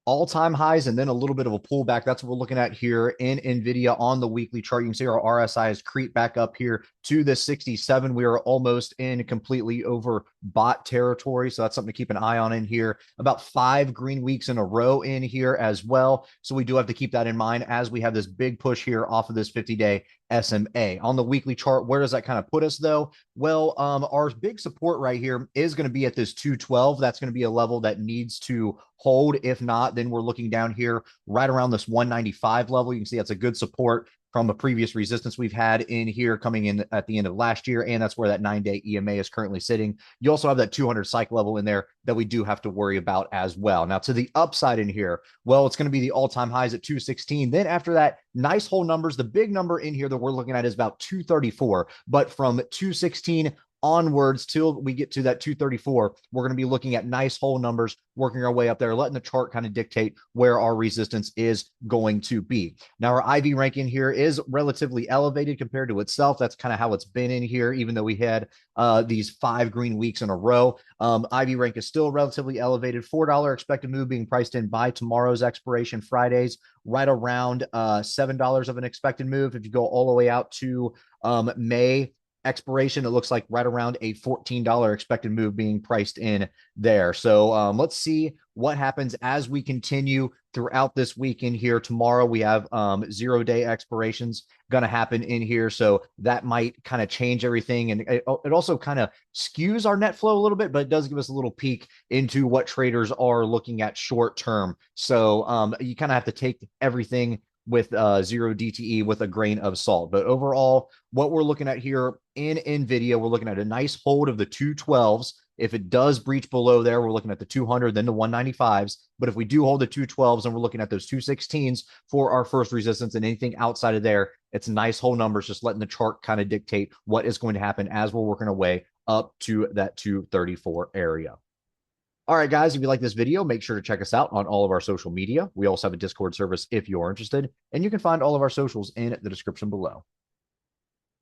all-time highs and then a little bit of a pullback. That's what we're looking at here in NVIDIA on the weekly chart. You can see our RSI has creeped back up here to the 67. We are almost in completely over bot territory. So that's something to keep an eye on in here. About 5 green weeks in a row in here as well. So we do have to keep that in mind as we have this big push here off of this 50-day SMA. On the weekly chart, where does that kind of put us though? Well, our big support right here is going to be at this 212. That's going to be a level that needs to hold. If not, then we're looking down here right around this 195 level. You can see that's a good support from a previous resistance we've had in here coming in at the end of last year. And that's where that 9-day EMA is currently sitting. You also have that 200 psych level in there that we do have to worry about as well. Now to the upside in here, well, it's going to be the all-time highs at 216. Then after that, nice whole numbers. The big number in here that we're looking at is about 234. But from 216 onwards till we get to that 234, we're going to be looking at nice whole numbers, working our way up there, letting the chart kind of dictate where our resistance is going to be. Now, our IV ranking here is relatively elevated compared to itself. That's kind of how it's been in here, even though we had these 5 green weeks in a row. IV rank is still relatively elevated. $4 expected move being priced in by tomorrow's expiration, Fridays, right around $7 of an expected move. If you go all the way out to May expiration, it looks like right around a $14 expected move being priced in there. So let's see what happens as we continue throughout this week in here. Tomorrow we have 0-day expirations going to happen in here. So that might kind of change everything. And it also kind of skews our net flow a little bit, but it does give us a little peek into what traders are looking at short term. So you kind of have to take everything with 0 DTE with a grain of salt. But overall, what we're looking at here in NVIDIA, we're looking at a nice hold of the 212s. If it does breach below there, we're looking at the 200, then the 195s. But if we do hold the 212s and we're looking at those 216s for our first resistance and anything outside of there, it's nice whole numbers, just letting the chart kind of dictate what is going to happen as we're working our way up to that 234 area. All right, guys, if you like this video, make sure to check us out on all of our social media. We also have a Discord service if you're interested, and you can find all of our socials in the description below.